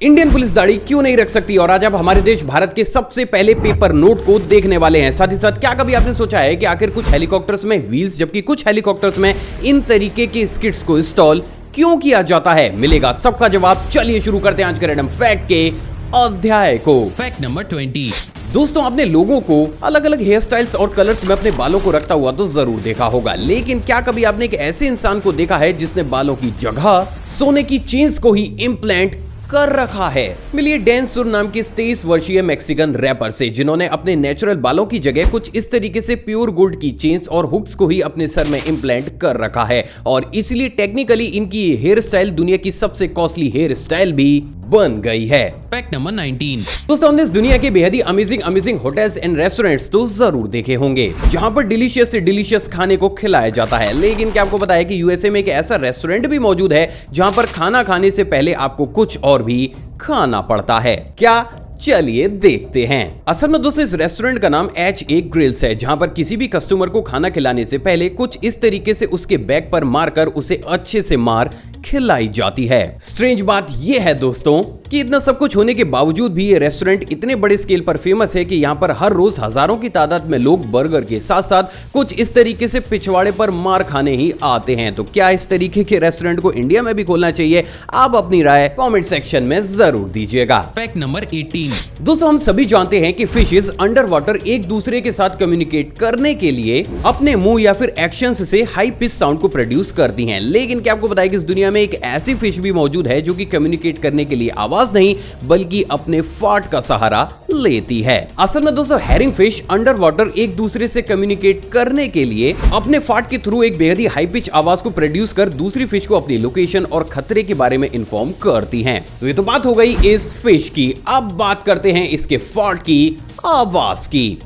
Indian police दाढ़ी क्यों नहीं रख सकती और आज आप हमारे देश भारत के सबसे पहले पेपर नोट को देखने वाले हैं। साथ ही साथ क्या कभी आपने सोचा है कि आखिर कुछ हेलीकॉप्टर्स में व्हील्स जबकि कुछ हेलीकॉप्टर्स में इन तरीके के स्किट्स को इंस्टॉल क्यों किया जाता है? मिलेगा सबका जवाब। चलिए शुरू करते हैं आज के रैंडम फैक्ट के अध्याय को। Fact number 20। दोस्तों, आपने लोगों को अलग अलग हेयर स्टाइल्स और कलर्स में अपने बालों को रखता हुआ तो जरूर देखा होगा, लेकिन क्या कभी आपने एक ऐसे इंसान को देखा है जिसने बालों की जगह सोने की चेन्स को ही इम्प्लांट कर रखा है? मिलिए डैन सुर नाम के 23 वर्षीय मैक्सिकन रैपर से, जिन्होंने अपने नेचुरल बालों की जगह कुछ इस तरीके से प्योर गोल्ड की चेन्स और हुक्स को ही अपने सर में इम्प्लांट कर रखा है और इसीलिए टेक्निकली इनकी हेयर स्टाइल दुनिया की सबसे कॉस्टली हेयर स्टाइल भी बन गई है। Fact number 19। दोस्तों, हमने इस दुनिया के बेहद ही अमेजिंग होटल्स एंड रेस्टोरेंट्स तो जरूर देखे होंगे जहां पर डिलीशियस से डिलीशियस खाने को खिलाया जाता है, लेकिन क्या आपको पता है कि यूएसए में एक ऐसा रेस्टोरेंट भी मौजूद है जहां पर खाना खाने से पहले आपको कुछ और भी खाना पड़ता है? क्या? चलिए देखते हैं। असल में दोस्तों, इस रेस्टोरेंट का नाम HA ग्रिल्स है, जहां पर किसी भी कस्टमर को खाना खिलाने से पहले कुछ इस तरीके से उसके बैग पर मारकर उसे अच्छे से मार खिलाई जाती है। स्ट्रेंज बात यह है दोस्तों कि इतना सब कुछ होने के बावजूद भी ये रेस्टोरेंट इतने बड़े स्केल पर फेमस है कि यहाँ पर हर रोज हजारों की तादाद में लोग बर्गर के साथ साथ कुछ इस तरीके से पिछवाड़े पर मार खाने ही आते हैं। तो क्या इस तरीके के रेस्टोरेंट को इंडिया में भी खोलना चाहिए? आप अपनी राय कमेंट सेक्शन में जरूर दीजिएगा। Fact number 18। दोस्तों, हम सभी जानते हैं कि फिशेस अंडर वाटर एक दूसरे के साथ कम्युनिकेट करने के लिए अपने मुंह या फिर एक्शंस से हाई पिच साउंड को प्रोड्यूस करती हैं, लेकिन क्या आपको पता है कि इस दुनिया में एक ऐसी फिश भी मौजूद है जो कि कम्युनिकेट करने के लिए आवाज नहीं बल्कि अपने फार्ट का सहारा लेती है। असल में दोस्तों, हैरिंग फिश अंडर वाटर एक दूसरे से कम्युनिकेट करने के लिए अपने फार्ट के थ्रू एक बेहद ही हाई पिच आवाज को प्रोड्यूस कर दूसरी फिश को अपनी लोकेशन और खतरे के बारे में इन्फॉर्म करती हैं। तो ये तो बात हो गई इस फिश की। अब बात करते हैं इसके फार्ट की आवाज की।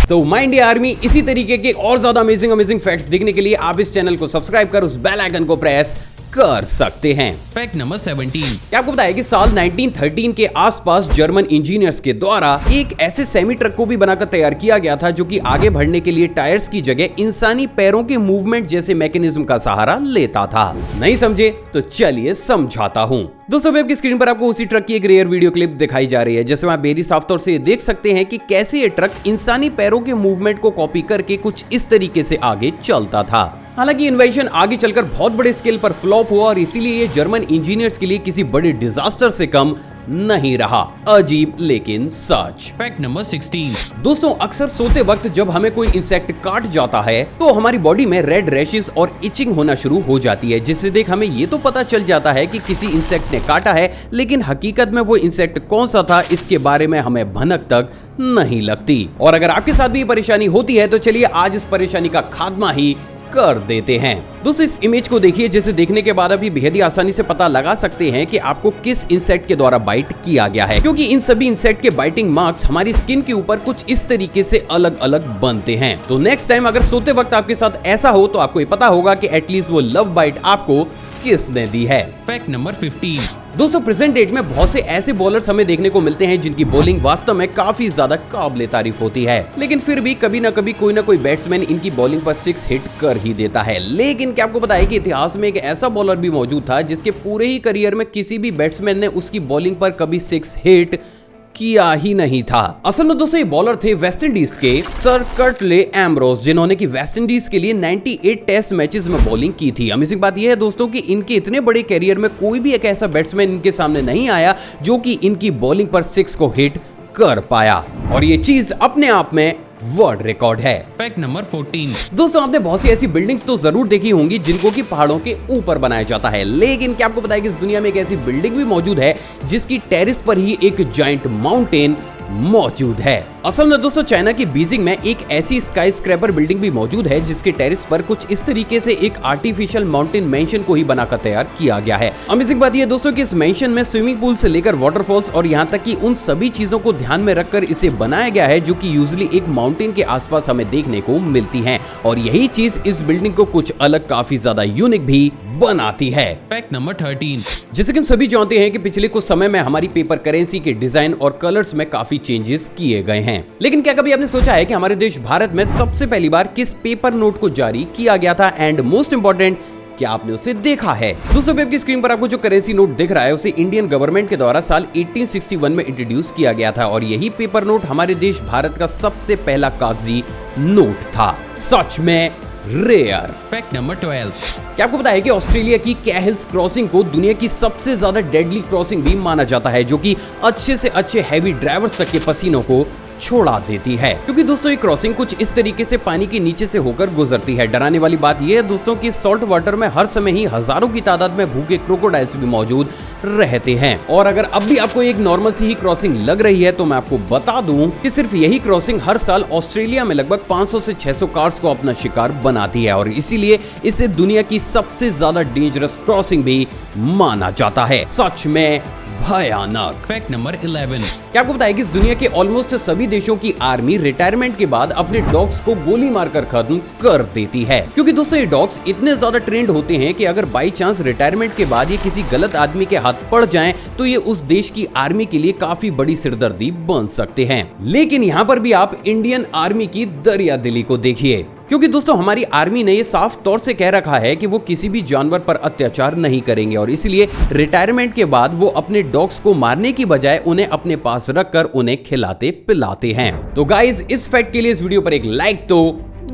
तो माय इंडिया आर्मी, इसी तरीके के और ज्यादा अमेजिंग फैक्ट्स देखने के लिए आप इस चैनल को सब्सक्राइब कर उस बेल आइकन को प्रेस कर सकते हैं। Fact number 17। क्या आपको पता है कि साल 1913 के आसपास जर्मन इंजीनियर्स के द्वारा एक ऐसे सेमी ट्रक को भी बनाकर तैयार किया गया था जो कि आगे बढ़ने के लिए टायर्स की जगह इंसानी पैरों के मूवमेंट जैसे मैकेनिज्म का सहारा लेता था? नहीं समझे? तो चलिए समझाता हूँ। दोस्तों, वेब की स्क्रीन पर आपको उसी ट्रक की एक रेयर वीडियो क्लिप दिखाई जा रही है, जिसमें आप बेहद साफ तौर से देख सकते हैं कि कैसे ये ट्रक इंसानी पैरों के मूवमेंट को कॉपी करके कुछ इस तरीके से आगे चलता था। हालांकि इन्वेंशन आगे चलकर बहुत बड़े स्केल पर फ्लॉप हुआ और इसीलिए ये जर्मन इंजीनियर्स के लिए किसी बड़े डिजास्टर से कम नहीं रहा। अजीब लेकिन सच। Fact number 16। दोस्तों, अक्सर सोते वक्त जब हमें कोई इंसेक्ट काट जाता है तो हमारी बॉडी में रेड रैशेस और इचिंग होना शुरू हो जाती है, जिससे देख हमें ये तो पता चल जाता है कि किसी इंसेक्ट ने काटा है, लेकिन हकीकत में वो इंसेक्ट कौन सा था इसके बारे में हमें भनक तक नहीं लगती। और अगर आपके साथ भी ये परेशानी होती है तो चलिए आज इस परेशानी का खात्मा ही कर देते हैं। दोस्तों, इस इमेज को देखिए, जिसे देखने के बाद आप बेहद ही आसानी से पता लगा सकते हैं कि आपको किस इंसेक्ट के द्वारा बाइट किया गया है, क्योंकि इन सभी इंसेक्ट के बाइटिंग मार्क्स हमारी स्किन के ऊपर कुछ इस तरीके से अलग अलग बनते हैं। तो नेक्स्ट टाइम अगर सोते वक्त आपके साथ ऐसा हो तो आपको ये पता होगा कि एटलीस्ट वो लव बाइट आपको किसने दी है। Fact number 15। दोस्तों, प्रेजेंट डेट में बहुत से ऐसे बॉलर्स हमें देखने को मिलते हैं जिनकी बॉलिंग वास्तव में काफी ज्यादा काबिले तारीफ होती है, लेकिन फिर भी कभी ना कभी कोई ना कोई बैट्समैन इनकी बॉलिंग पर 6 हिट कर ही देता है। लेकिन क्या आपको पता है कि इतिहास में एक ऐसा बॉलर भी मौजूद था जिसके पूरे ही करियर में किसी भी बैट्समैन ने उसकी बॉलिंग पर कभी 6 हिट किया ही नहीं था? असल में दोस्तों, ये बॉलर थे वेस्ट इंडीज के सर कर्टले एम्ब्रोस, जिन्होंने की वेस्ट इंडीज के लिए 98 टेस्ट मैचेस में बॉलिंग की थी। अमेजिंग बात यह है दोस्तों कि इनके इतने बड़े कैरियर में कोई भी एक ऐसा बैट्समैन इनके सामने नहीं आया जो कि इनकी बॉलिंग पर 6 को हिट कर पाया, और ये चीज अपने आप में वर्ल्ड रिकॉर्ड है। Fact number 14। दोस्तों, आपने बहुत सी ऐसी बिल्डिंग्स तो जरूर देखी होंगी जिनको कि पहाड़ों के ऊपर बनाया जाता है, लेकिन क्या आपको पता है कि इस दुनिया में एक ऐसी बिल्डिंग भी मौजूद है जिसकी टेरेस पर ही एक जायंट माउंटेन मौजूद है? असल में दोस्तों, चाइना की बीजिंग में एक ऐसी स्काई स्क्रैपर बिल्डिंग भी मौजूद है जिसके टेरेस पर कुछ इस तरीके से एक आर्टिफिशियल माउंटेन मेंशन को ही बनाकर तैयार किया गया है। अमेजिंग बात यह दोस्तों कि इस मेंशन में स्विमिंग पूल से लेकर वाटरफॉल्स और यहाँ तक कि उन सभी चीजों को ध्यान में रखकर इसे बनाया गया है जो कि यूजुअली एक माउंटेन के आसपास हमें देखने को मिलती है, और यही चीज इस बिल्डिंग को कुछ अलग काफी ज्यादा यूनिक भी बनाती है। Fact number 13। जैसे कि हम सभी जानते हैं कि पिछले कुछ समय में हमारी पेपर करेंसी के डिजाइन और कलर्स में काफी चेंजेस किए गए हैं, लेकिन क्या कभी आपने सोचा है कि हमारे देश भारत में सबसे पहली बार किस पेपर नोट को जारी किया गया था? एंड मोस्ट इंपॉर्टेंट, क्या आपने उसे देखा है? दोस्तों आपकी स्क्रीन पर आपको जो करेंसी नोट दिख रहा है उसे इंडियन गवर्नमेंट के द्वारा साल 1861 में इंट्रोड्यूस किया गया था और यही पेपर नोट हमारे देश भारत का सबसे पहला कागजी नोट था। सच में रेयर। Fact number 12। क्या आपको पता है कि ऑस्ट्रेलिया की कैहिल्स क्रॉसिंग को दुनिया की सबसे ज्यादा डेडली क्रॉसिंग भी माना जाता है, जो कि अच्छे से अच्छे हैवी ड्राइवर्स तक के पसीनों को छोड़ा देती है, क्योंकि दोस्तों ये क्रॉसिंग कुछ इस तरीके से पानी के नीचे से होकर गुजरती है। डराने वाली बात यह है दोस्तों कि सॉल्ट वाटर में हर समय ही हजारों की तादाद में भूखे क्रोकोडाइल्स भी मौजूद रहते हैं। और अगर अब भी आपको एक नॉर्मल सी ही क्रॉसिंग लग रही है तो मैं आपको बता दूं कि सिर्फ यही क्रॉसिंग हर साल ऑस्ट्रेलिया में लगभग 500 से 600 कार्स को अपना शिकार बनाती है और इसीलिए इसे दुनिया की सबसे ज्यादा डेंजरस क्रॉसिंग भी माना जाता है। सच में भयानक। Fact number 11। क्या आपको पता है कि इस दुनिया के ऑलमोस्ट सभी देशों की आर्मी रिटायरमेंट के बाद अपने डॉग्स को गोली मारकर खत्म कर देती है, क्योंकि दोस्तों ये डॉग्स इतने ज्यादा ट्रेंड होते हैं कि अगर बाई चांस रिटायरमेंट के बाद ये किसी गलत आदमी के हाथ पड़ जाएं तो ये उस देश की आर्मी के लिए काफी बड़ी सिरदर्दी बन सकते हैं। लेकिन यहाँ पर भी आप इंडियन आर्मी की दरिया दिली को देखिए, क्योंकि दोस्तों हमारी आर्मी ने ये साफ तौर से कह रखा है कि वो किसी भी जानवर पर अत्याचार नहीं करेंगे और इसीलिए रिटायरमेंट के बाद वो अपने डॉग्स को मारने की बजाय उन्हें अपने पास रखकर उन्हें खिलाते पिलाते हैं। तो गाइस इस फैक्ट के लिए इस वीडियो पर एक लाइक तो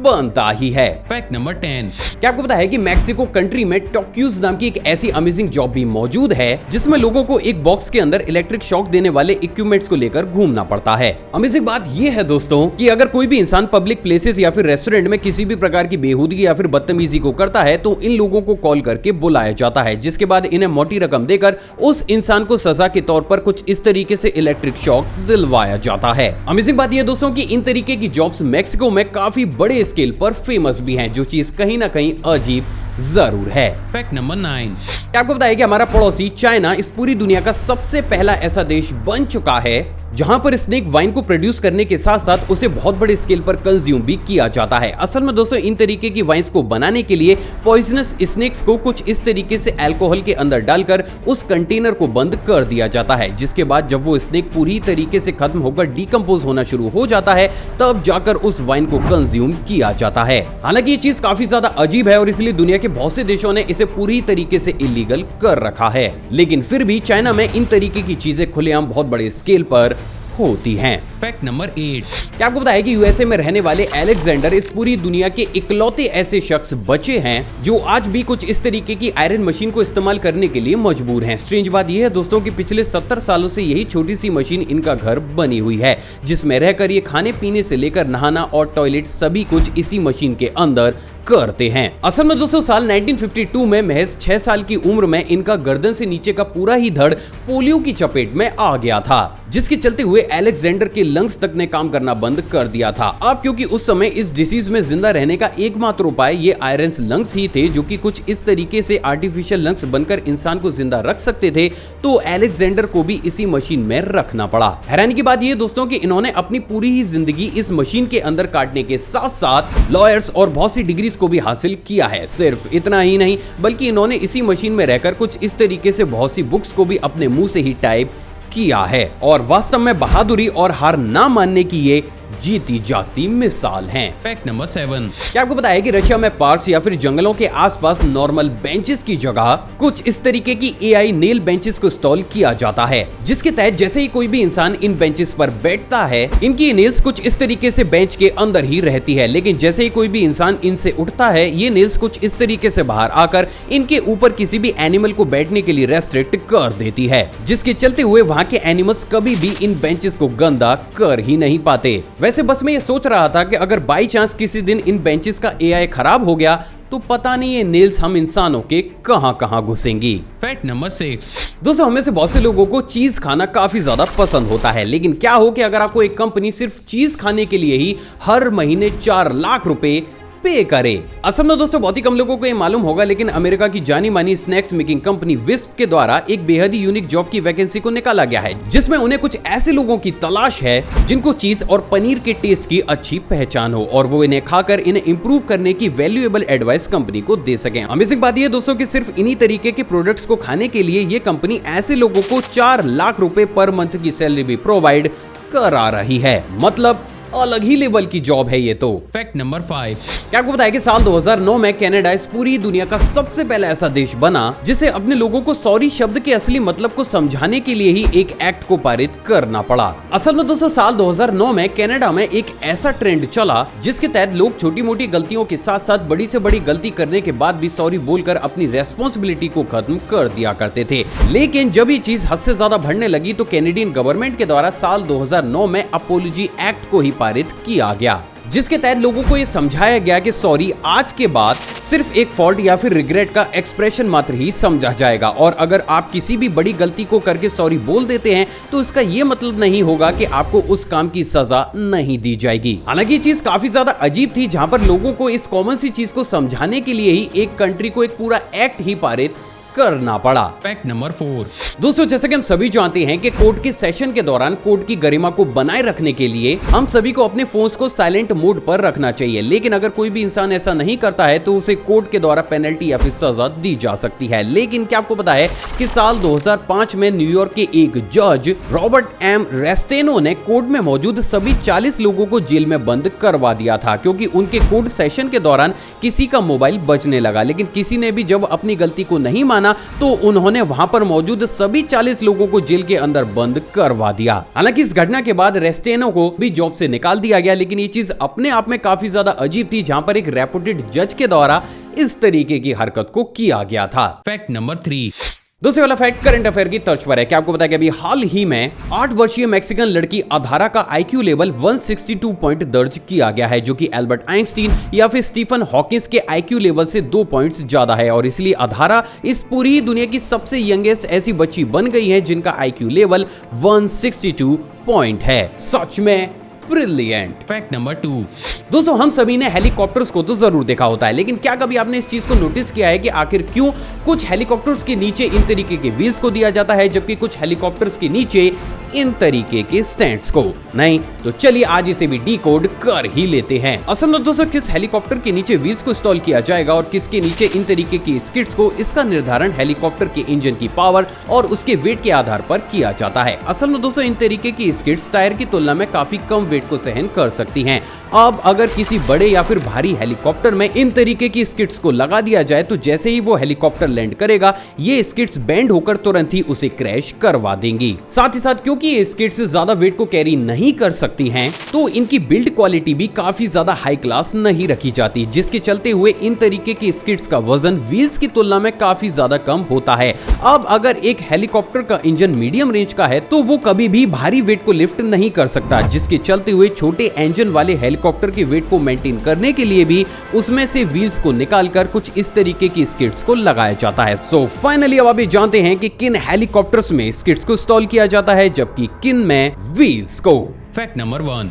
बनता ही है। Fact number 10। क्या आपको पता है कि मैक्सिको कंट्री में टोक्यूज नाम की एक ऐसी अमेजिंग जॉब भी मौजूद है जिसमें लोगों को एक बॉक्स के अंदर इलेक्ट्रिक शॉक देने वाले इक्विपमेंट्स को लेकर घूमना पड़ता है। अमेजिंग बात यह है दोस्तों कि अगर कोई भी इंसान पब्लिक प्लेसेस या फिर रेस्टोरेंट में किसी भी प्रकार की बेहूदगी या फिर बदतमीजी को करता है तो इन लोगों को कॉल करके बुलाया जाता है, जिसके बाद इन्हें मोटी रकम देकर उस इंसान को सजा के तौर पर कुछ इस तरीके से इलेक्ट्रिक शॉक दिलवाया जाता है। अमेजिंग बात यह दोस्तों की इन तरीके की जॉब्स मैक्सिको में काफी बड़े स्केल पर फेमस भी हैं, जो चीज कहीं ना कहीं अजीब जरूर है। Fact number 9। क्या आपको पता है कि हमारा पड़ोसी चाइना इस पूरी दुनिया का सबसे पहला ऐसा देश बन चुका है जहां पर स्नेक वाइन को प्रोड्यूस करने के साथ साथ उसे बहुत बड़े स्केल पर कंज्यूम भी किया जाता है। असल में दोस्तों इन तरीके की वाइन्स को बनाने के लिए पॉइजनस स्नेक्स को कुछ इस तरीके से अल्कोहल के अंदर डालकर उस कंटेनर को बंद कर दिया जाता है, जिसके बाद जब वो स्नेक पूरी तरीके से खत्म होकर डिकम्पोज होना शुरू हो जाता है तब जाकर उस वाइन को कंज्यूम किया जाता है। हालांकि ये चीज काफी ज्यादा अजीब है और इसलिए दुनिया के बहुत से देशों ने इसे पूरी तरीके से इलीगल कर रखा है, लेकिन फिर भी चाइना में इन तरीके की चीजें खुलेआम बहुत बड़े स्केल पर होती हैं। Fact number 8। क्या आपको पता है कि यूएसए में रहने वाले अलेक्जेंडर इस पूरी दुनिया के इकलौते ऐसे शख्स बचे हैं जो आज भी कुछ इस तरीके की आयरन मशीन को इस्तेमाल करने के लिए मजबूर हैं। स्ट्रेंज बात यह है दोस्तों कि पिछले 70 सालों से यही छोटी सी मशीन इनका घर बनी हुई है, जिसमें रहकर ये खाने पीने से लेकर नहाना और टॉयलेट सभी कुछ इसी मशीन के अंदर करते हैं। असल में दोस्तों साल 1952 में महज 6 साल की उम्र में इनका गर्दन से नीचे का पूरा ही धड़ पोलियो की चपेट में आ गया था, जिसके चलते हुए अलेक्जेंडर के लंग्स तक ने काम करना बंद कर दिया था। अब क्योंकि उस समय इस डिसीज में जिंदा रहने का एकमात्र उपाय ये आयरन लंग्स ही थे, जो कि कुछ इस तरीके से आर्टिफिशियल लंग्स बनकर इंसान को जिंदा रख सकते थे, तो अलेक्जेंडर को भी इसी मशीन में रखना पड़ा। हैरानी की बात यह दोस्तों कि इन्होंने अपनी पूरी ही जिंदगी इस मशीन के अंदर काटने के साथ साथ लॉयर्स और बहुत सी डिग्रीज को भी हासिल किया है। सिर्फ इतना ही नहीं बल्कि इन्होंने इसी मशीन में रहकर कुछ इस तरीके से बहुत सी बुक्स को भी अपने मुंह से ही टाइप किया है और वास्तव में बहादुरी और हार ना मानने की ये जीती जाती मिसाल हैं। Fact number 7। क्या आपको पता है कि रशिया में पार्क्स या फिर जंगलों के आसपास नॉर्मल बेंचेस की जगह कुछ इस तरीके की एआई नेल बेंचेस को इंस्टॉल किया जाता है, जिसके तहत जैसे ही कोई भी इंसान इन बेंचेस पर बैठता है इनकी नेल्स कुछ इस तरीके से बेंच के अंदर ही रहती है, लेकिन जैसे ही कोई भी इंसान इनसे उठता है ये नेल्स कुछ इस तरीके से बाहर आकर इनके ऊपर किसी भी एनिमल को बैठने के लिए रेस्ट्रिक्ट कर देती है, जिसके चलते हुए वहाँ के एनिमल्स कभी भी इन बेंचेस को गंदा कर ही नहीं पाते। वैसे बस मैं ये सोच रहा था कि अगर बाई चांस किसी दिन इन बेंचेस का एआई खराब हो गया तो पता नहीं ये नेल्स हम इंसानों के कहां कहां घुसेंगी। Fact number 6। दोस्तों हमें से बहुत से लोगों को चीज खाना काफी ज्यादा पसंद होता है, लेकिन क्या हो कि अगर आपको एक कंपनी सिर्फ चीज खाने के लिए ही हर महीने 4 लाख रुपए पे करे। असल में दोस्तों बहुत ही कम लोगों को ये मालूम होगा, लेकिन अमेरिका की जानी मानी स्नैक्स मेकिंग कंपनी विस्प के द्वारा एक बेहद ही यूनिक जॉब की वैकेंसी को निकाला गया है, जिसमें उन्हें कुछ ऐसे लोगों की तलाश है जिनको चीज और पनीर के टेस्ट की अच्छी पहचान हो और वो इन्हें खाकर इन्हें इंप्रूव करने की वैल्यूएबल एडवाइस कंपनी को दे सके। अमेजिंग बात यह दोस्तों कि सिर्फ इन्हीं तरीके के प्रोडक्ट्स को खाने के लिए ये कंपनी ऐसे लोगों को 4 लाख रुपए पर मंथ की सैलरी भी प्रोवाइड करा रही है। मतलब अलग ही लेवल की जॉब है ये तो। Fact number 5। क्या आपको बताया कि साल 2009 में कनाडा इस पूरी दुनिया का सबसे पहला ऐसा देश बना जिसे अपने लोगों को सॉरी शब्द के असली मतलब को समझाने के लिए ही एक एक्ट को पारित करना पड़ा। असल में दोस्तों साल 2009 में कनाडा में एक ऐसा ट्रेंड चला जिसके तहत लोग छोटी मोटी गलतियों के साथ साथ बड़ी से बड़ी गलती करने के बाद भी सॉरी बोलकर अपनी रेस्पॉन्सिबिलिटी को खत्म कर दिया करते थे। लेकिन जब ये चीज हद से ज्यादा बढ़ने लगी तो कैनेडियन गवर्नमेंट के द्वारा साल 2009 में अपोलॉजी एक्ट को ही पारित किया गया, जिसके तहत लोगों को यह समझाया गया कि सॉरी आज के बाद सिर्फ एक फॉल्ट या फिर रिग्रेट का एक्सप्रेशन मात्र ही समझा जाएगा, और अगर आप किसी भी बड़ी गलती को करके सॉरी बोल देते हैं तो इसका यह मतलब नहीं होगा कि आपको उस काम की सजा नहीं दी जाएगी। हालांकि ये चीज काफी ज्यादा अजीब थी, जहां पर लोगों को इस कॉमन सी चीज को समझाने के लिए ही एक कंट्री को एक पूरा एक्ट ही पारित करना पड़ा। Fact number 4। दोस्तों जैसे कि हम सभी जानते हैं कि कोर्ट के सेशन के दौरान कोर्ट की गरिमा को बनाए रखने के लिए हम सभी को अपने फोन्स को साइलेंट मोड पर रखना चाहिए, लेकिन अगर कोई भी इंसान ऐसा नहीं करता है तो उसे कोर्ट के द्वारा पेनल्टी या फिर सजा दी जा सकती है। लेकिन क्या आपको पता है कि साल 2005 में न्यूयॉर्क के एक जज रॉबर्ट एम रेस्टेनो ने कोर्ट में मौजूद सभी 40 लोगों को जेल में बंद करवा दिया था, क्योंकि उनके कोर्ट सेशन के दौरान किसी का मोबाइल बजने लगा, लेकिन किसी ने भी जब अपनी गलती को नहीं माना तो उन्होंने वहां पर मौजूद सभी 40 लोगों को जेल के अंदर बंद करवा दिया। हालांकि इस घटना के बाद रेस्टेनो को भी जॉब से निकाल दिया गया, लेकिन ये चीज अपने आप में काफी ज्यादा अजीब थी, जहां पर एक रेपुटेड जज के द्वारा इस तरीके की हरकत को किया गया था। Fact number 3। दूसरे वाला फैक्ट करंट अफेयर की तर्ज पर है। क्या आपको पता है कि अभी हाल ही में 8 वर्षीय मैक्सिकन लड़की अधारा का आईक्यू लेवल 162 पॉइंट दर्ज किया गया है, जो कि एल्बर्ट आइंस्टीन या फिर स्टीफन हॉकिंस के आईक्यू लेवल से 2 पॉइंट्स ज्यादा है, और इसलिए अधारा इस पूरी ही दुनिया की सबसे यंगेस्ट ऐसी बच्ची बन गई है जिनका आईक्यू लेवल 162 पॉइंट है। सच में ब्रिलियंट। Fact number 2। दोस्तों हम सभी ने हेलीकॉप्टर्स को तो जरूर देखा होता है, लेकिन क्या कभी आपने इस चीज को नोटिस किया है कि आखिर क्यों कुछ हेलीकॉप्टर्स के नीचे इन तरीके के व्हील्स को दिया जाता है जबकि कुछ हेलीकॉप्टर्स के नीचे इन तरीके के स्टैंड्स को नहीं? तो चलिए आज इसे भी डिकोड कर ही लेते हैं। असल में दोस्तों किस हेलीकॉप्टर के नीचे व्हील्स को इंस्टॉल किया जाएगा और किसके नीचे इन तरीके की स्किड्स को, इसका निर्धारण हेलीकॉप्टर के इंजन की पावर और उसके वेट के आधार पर किया जाता है। असल में दोस्तों इन तरीके की स्किड्स टायर की तुलना में काफी कम वेट को सहन कर सकती हैं। अब अगर किसी बड़े या फिर भारी हेलीकॉप्टर में इन तरीके की स्किड्स को लगा दिया जाए तो जैसे ही वो हेलीकॉप्टर लैंड करेगा ये स्किड्स बेंड होकर तुरंत ही उसे क्रैश करवा देंगी। साथ ही साथ क्योंकि ये स्किड्स ज्यादा वेट को कैरी नहीं कर सकती हैं, तो इनकी बिल्ड क्वालिटी भी काफी ज्यादा हाई क्लास नहीं रखी जाती, जिसके चलते हुए इन तरीके की स्किड्स का वजन व्हील्स की तुलना में काफी ज्यादा कम होता है। अब अगर एक हेलीकॉप्टर का इंजन मीडियम रेंज का है तो वो कभी भी भारी वेट को लिफ्ट नहीं कर सकता, जिसके चलते हुए छोटे इंजन वाले हेलीकॉप्टर के वेट को मेंटेन करने के लिए भी उसमें से व्हील्स को निकालकर कुछ इस तरीके की स्किड्स को लगाया जाता है। सो फाइनली अब आप जानते हैं कि किन हेलीकॉप्टर्स में स्किड्स को इंस्टॉल किया जाता है जबकि किन में व्हील्स को। Fact number 1।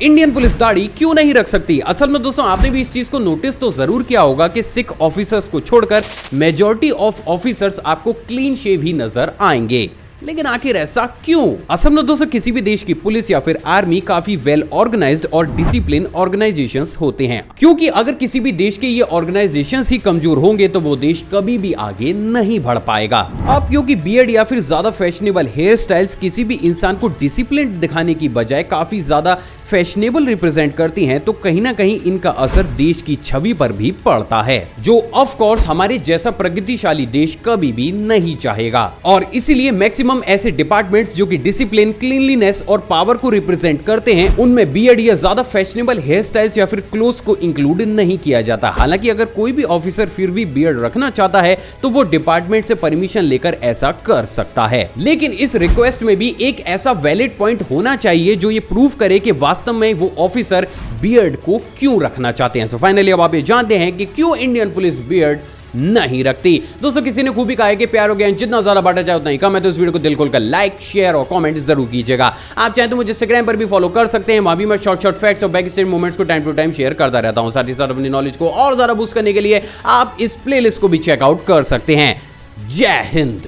इंडियन पुलिस दाढ़ी क्यों नहीं रख सकती? असल में दोस्तों आपने भी इस चीज को नोटिस तो जरूर किया होगा कि सिख ऑफिसर्स को छोड़कर मेजॉरिटी ऑफ ऑफिसर्स आपको क्लीन शेव ही नजर आएंगे, लेकिन आखिर ऐसा क्यों? असल में दोस्तों किसी भी देश की पुलिस या फिर आर्मी काफी वेल ऑर्गेनाइज्ड और डिसिप्लिन ऑर्गेनाइजेशंस होते हैं, क्योंकि अगर किसी भी देश के ये ऑर्गेनाइजेशंस ही कमजोर होंगे तो वो देश कभी भी आगे नहीं बढ़ पाएगा। अब क्योंकि बियर्ड या फिर ज्यादा फैशनेबल हेयर स्टाइल्स किसी भी इंसान को डिसिप्लिन दिखाने की बजाय काफी ज्यादा फैशनेबल रिप्रेजेंट करती हैं, तो कहीं ना कहीं इनका असर देश की छवि पर भी पड़ता है, जो ऑफ कोर्स हमारे जैसा प्रगतिशाली देश कभी भी नहीं चाहेगा। और इसीलिए मैक्सिमम ऐसे डिपार्टमेंट्स जो कि डिसिप्लिन, क्लीनलीनेस और पावर को रिप्रेजेंट करते हैं उनमें बियर्ड या ज्यादा फैशनेबल हेयर स्टाइल्स या फिर क्लोथ्स को इंक्लूड नहीं किया जाता। हालांकि अगर कोई भी ऑफिसर फिर भी बियर्ड रखना चाहता है तो वो डिपार्टमेंट से परमिशन लेकर ऐसा कर सकता है, लेकिन इस रिक्वेस्ट में भी एक ऐसा वैलिड पॉइंट होना चाहिए जो ये प्रूव करे कि वास्तव में वो ऑफिसर बियर्ड को क्यों रखना चाहते हैं। सो फाइनली अब आप ये जानते हैं कि क्यों इंडियन पुलिस बियर्ड नहीं रखती। दोस्तों किसी ने खूबी कहा है कि प्यार हो गया जितना ज्यादा बांटा जाए उतना ही कम है, तो इस वीडियो को दिल खोलकर लाइक, शेयर और कमेंट जरूर कीजिएगा। आप चाहे तो मुझे इंस्टाग्राम पर भी फॉलो कर सकते हैं, वहां भी मैं शॉर्ट फैक्ट्स और बैक स्टेज मोमेंट्स को टाइम टू टाइम शेयर करता रहता हूं। साथ ही साथ अपनी नॉलेज को और ज्यादा बूस्ट करने के लिए आप इस प्लेलिस्ट को भी चेकआउट कर सकते हैं। जय हिंद।